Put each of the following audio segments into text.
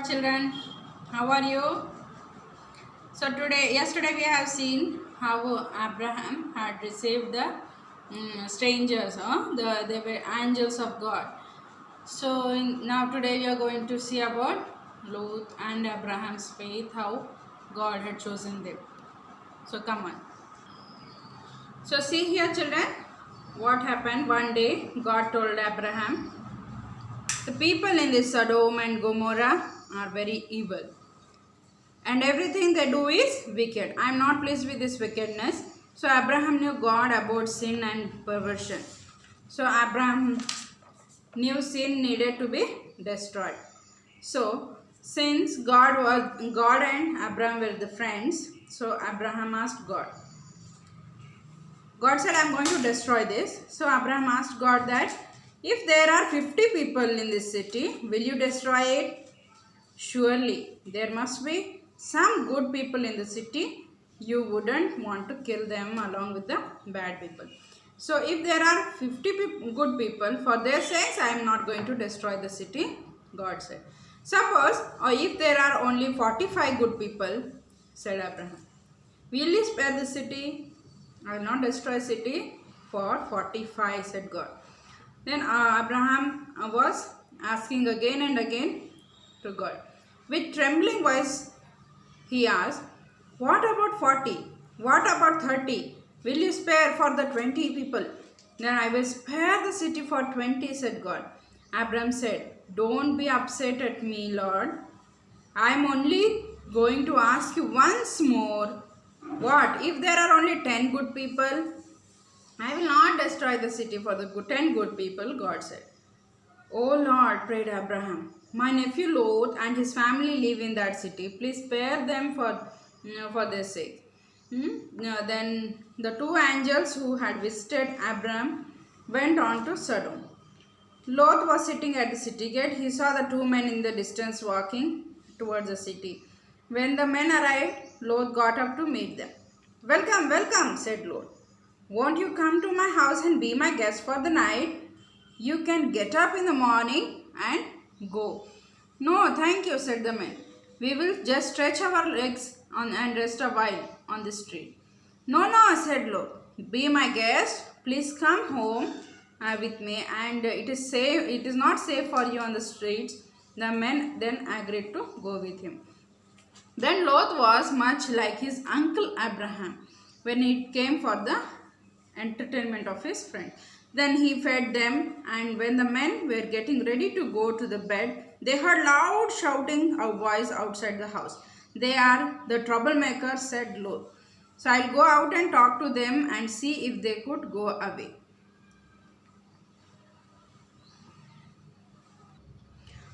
God children, how are you? So yesterday we have seen how Abraham had received the strangers, they were angels of God. So now today we are going to see about Lot and Abraham's faith, how God had chosen them. So come on. So see here children, what happened one day. God told Abraham, the people in this Sodom and Gomorrah are very evil, and everything they do is wicked. I am not pleased with this wickedness. So Abraham knew God about sin and perversion. So Abraham knew sin needed to be destroyed. So since God and Abraham were the friends, so Abraham asked God. God said, I am going to destroy this. So Abraham asked God that, if there are 50 people in this city, will you destroy it? Surely there must be some good people in the city. You wouldn't want to kill them along with the bad people. So if there are 50 good people, for their sakes I am not going to destroy the city, God said. Suppose, or if there are only 45 good people, said Abraham, will you spare the city? I will not destroy city for 45, said God. Then Abraham was asking again and again to God. With trembling voice, he asked, what about 40? What about 30? Will you spare for the 20 people? Then I will spare the city for 20, said God. Abraham said, don't be upset at me, Lord. I am only going to ask you once more. What? If there are only 10 good people, I will not destroy the city for the 10 good people, God said. Oh Lord, prayed Abraham, my nephew Lot and his family live in that city. Please spare them for their sake. Then the two angels who had visited Abraham went on to Sodom. Lot was sitting at the city gate. He saw the two men in the distance walking towards the city. When the men arrived, Lot got up to meet them. Welcome, welcome, said Lot. Won't you come to my house and be my guest for the night? You can get up in the morning and go. No, thank you, said the men. We will just stretch our legs and rest a while on the street. No, no, said Lot. Be my guest. Please come home with me, and it is not safe for you on the streets. The men then agreed to go with him. Then Lot was much like his uncle Abraham when it came for the entertainment of his friend. Then he fed them, and when the men were getting ready to go to the bed, they heard loud shouting of voice outside the house. They are the troublemakers, said Lot. So I'll go out and talk to them and see if they could go away.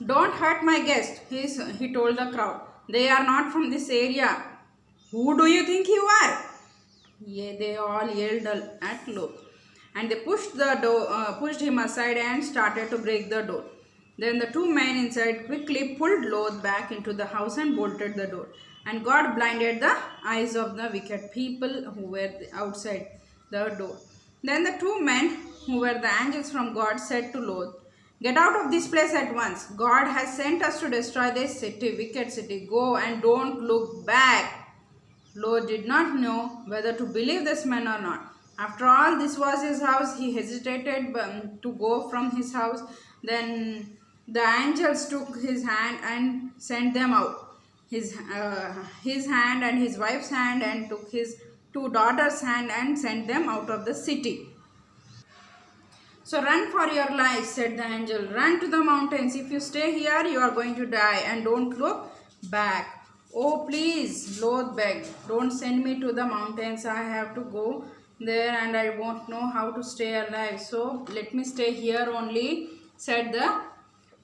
Don't hurt my guest, he told the crowd. They are not from this area. Who do you think you are? Yeah, they all yelled at Lot. And they pushed him aside and started to break the door. Then the two men inside quickly pulled Lot back into the house and bolted the door. And God blinded the eyes of the wicked people who were outside the door. Then the two men who were the angels from God said to Lot, get out of this place at once. God has sent us to destroy this city, wicked city. Go and don't look back. Lot did not know whether to believe this man or not. After all, this was his house. He hesitated to go from his house. Then the angels took his hand and sent them out. His hand and his wife's hand, and took his two daughters' hand and sent them out of the city. So run for your life, said the angel. Run to the mountains. If you stay here, you are going to die, and don't look back. Oh, please, Lot begged. Don't send me to the mountains. I have to go there and I won't know how to stay alive. So let me stay here only, said the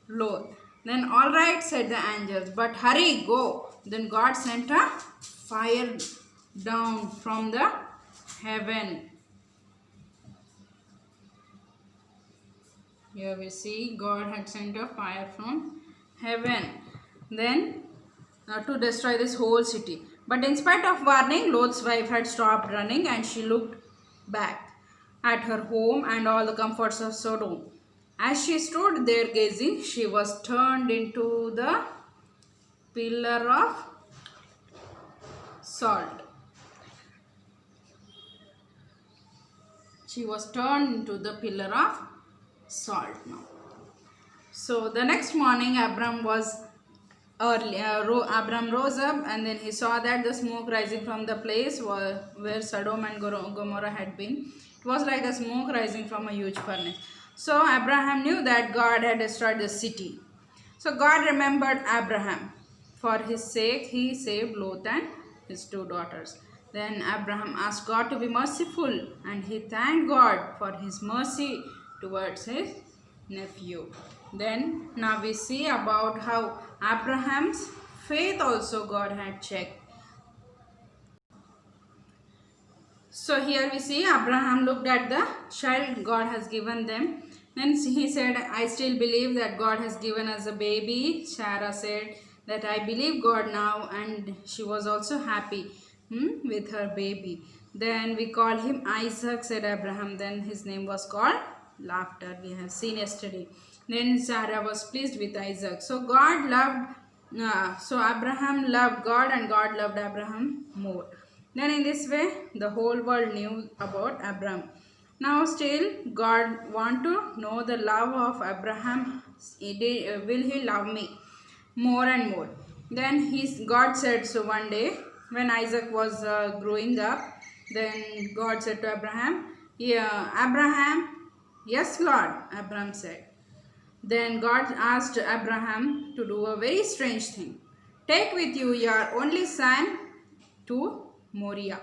Lot. Then all right, said the angels, but hurry, go. Then God sent a fire down from the heaven. Here we see God had sent a fire from heaven. Then to destroy this whole city. But in spite of warning, Lot's wife had stopped running and she looked back at her home and all the comforts of Sodom. As she stood there gazing, she was turned into the pillar of salt. She was turned into the pillar of salt now. So the next morning, Abram was early. Abram rose up, and then he saw that the smoke rising from the place where Sodom and Gomorrah had been. It was like a smoke rising from a huge furnace. So Abraham knew that God had destroyed the city. So God remembered Abraham. For his sake, he saved Lot and his 2 daughters. Then Abraham asked God to be merciful, and he thanked God for his mercy towards his nephew. Then now we see about how Abraham's faith also God had checked. So here we see Abraham looked at the child God has given them. Then he said, I still believe that God has given us a baby. Sarah said that I believe God now, and she was also happy with her baby. Then we call him Isaac, said Abraham. Then his name was called Laughter, we have seen yesterday. Then Sarah was pleased with Isaac. So Abraham loved God, and God loved Abraham more. Then in this way, the whole world knew about Abraham. Now still, God want to know the love of Abraham. Will he love me more and more? Then God said, so one day, when Isaac was growing up, then God said to Abraham, yeah, Abraham, yes Lord, Abraham said. Then God asked Abraham to do a very strange thing. Take with you your only son to Moriah.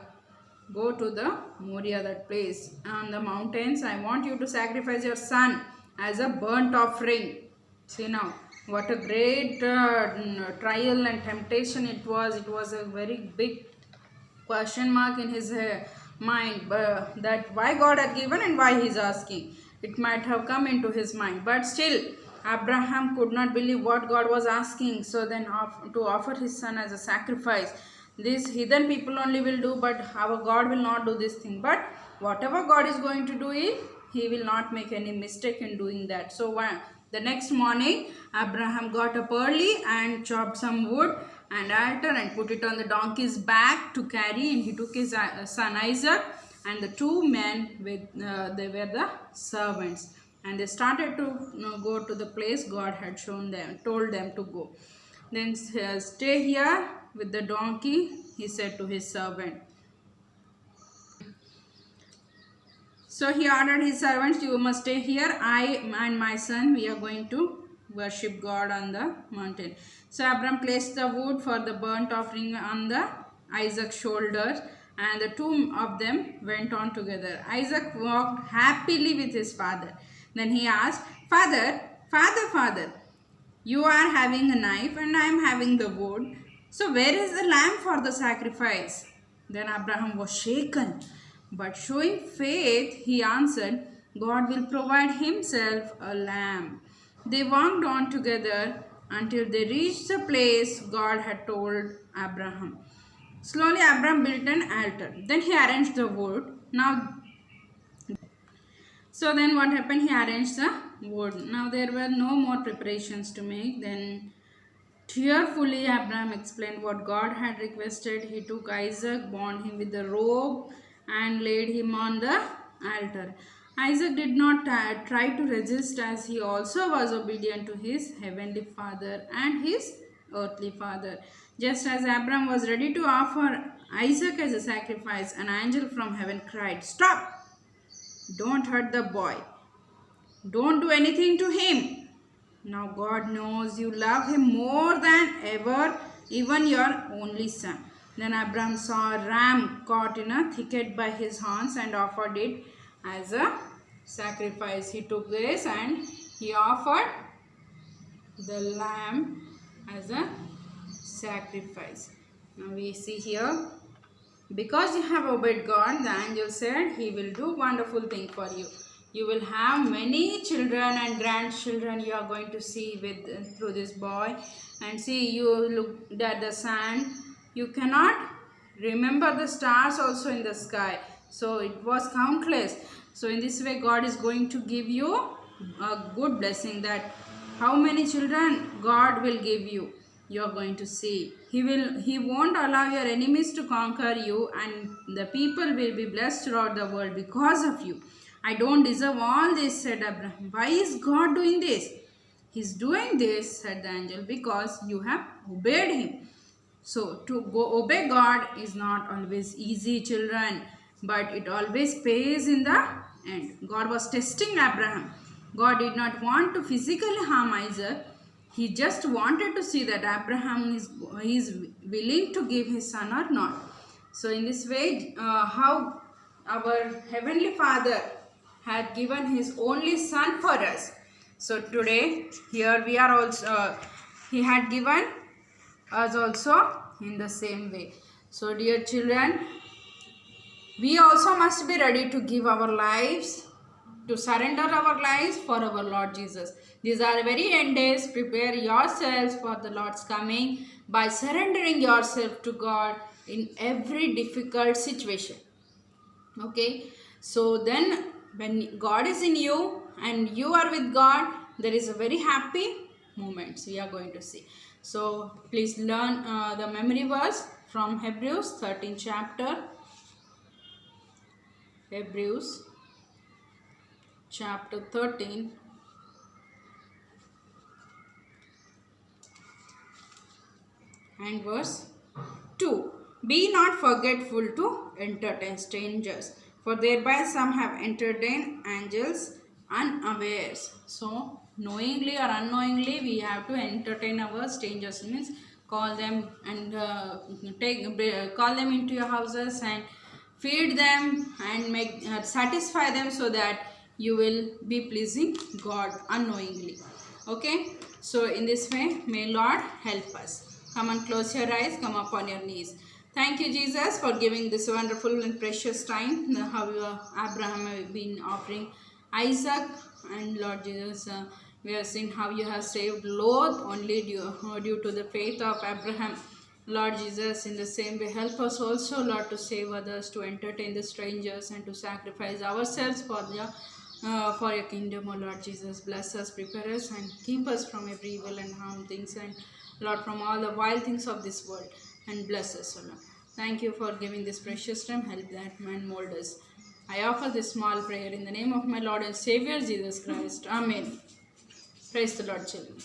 Go to the Moriah, that place on the mountains. I want you to sacrifice your son as a burnt offering. See now, what a great trial and temptation it was. It was a very big question mark in his mind, that why God had given and why he is asking. It might have come into his mind, but still Abraham could not believe what God was asking. So then to offer his son as a sacrifice, these heathen people only will do, but our God will not do this thing. But whatever God is going to do, he will not make any mistake in doing that. So the next morning, Abraham got up early and chopped some wood and altar and put it on the donkey's back to carry, and he took his son Isaac, and the 2 men they were the servants, and they started to go to the place God had told them to go. Then stay here with the donkey, he said to his servant. So he ordered his servants, you must stay here. I and my son, we are going to worship God on the mountain. So Abraham placed the wood for the burnt offering on the Isaac's shoulders, and the 2 of them went on together. Isaac walked happily with his father. Then he asked, Father, you are having a knife and I am having the wood. So where is the lamb for the sacrifice? Then Abraham was shaken, but showing faith, he answered, God will provide himself a lamb. They walked on together until they reached the place God had told Abraham. Slowly Abraham built an altar. Then he arranged the wood. So then what happened? He arranged the wood. Now there were no more preparations to make. Then tearfully Abraham explained what God had requested. He took Isaac, bound him with the rope, and laid him on the altar. Isaac did not try to resist, as he also was obedient to his heavenly father and his earthly father. Just as Abraham was ready to offer Isaac as a sacrifice, an angel from heaven cried, Stop! Don't hurt the boy. Don't do anything to him. Now God knows you love him more than ever, even your only son. Then Abraham saw a ram caught in a thicket by his horns and offered it as a sacrifice. He took this and he offered the lamb as a sacrifice. Now we see here, because you have obeyed God, the angel said, he will do wonderful thing for you. You will have many children and grandchildren you are going to see through this boy. And see, you look at the sun. You cannot remember the stars also in the sky. So it was countless. So in this way, God is going to give you a good blessing, that how many children God will give you. You are going to see. He won't allow your enemies to conquer you, and the people will be blessed throughout the world because of you. I don't deserve all this, said Abraham. Why is God doing this? He's doing this, said the angel, because you have obeyed him. So to go obey God is not always easy, children, but it always pays in the end. God was testing Abraham. God did not want to physically harm Isaac. He just wanted to see that Abraham is willing to give his son or not. So in this way, how our Heavenly Father had given his only son for us. So today, here we are also, he had given us also in the same way. So dear children, we also must be ready to give our lives, to surrender our lives for our Lord Jesus. These are very end days. Prepare yourselves for the Lord's coming by surrendering yourself to God in every difficult situation. Okay, so then when God is in you and you are with God, there is a very happy moments we are going to see. So please learn the memory verse from Hebrews 13 chapter. Hebrews chapter 13 and verse 2. Be not forgetful to entertain strangers, for thereby some have entertained angels unawares. So knowingly or unknowingly we have to entertain our strangers, means call them and call them into your houses and feed them and make satisfy them, so that you will be pleasing God unknowingly. Okay, so in this way may Lord help us. Come and close your eyes, come upon your knees. Thank you, Jesus, for giving this wonderful and precious time. How Abraham have been offering Isaac, and Lord Jesus, we have seen how you have saved Lot only due to the faith of Abraham. Lord Jesus, in the same way, help us also, Lord, to save others, to entertain the strangers, and to sacrifice ourselves for your kingdom, O Lord Jesus. Bless us, prepare us, and keep us from every evil and harm things, and Lord, from all the wild things of this world, and bless us, O Lord. Thank you for giving this precious time. Help that man mold us. I offer this small prayer in the name of my Lord and Savior Jesus Christ. Amen. Praise the Lord, children.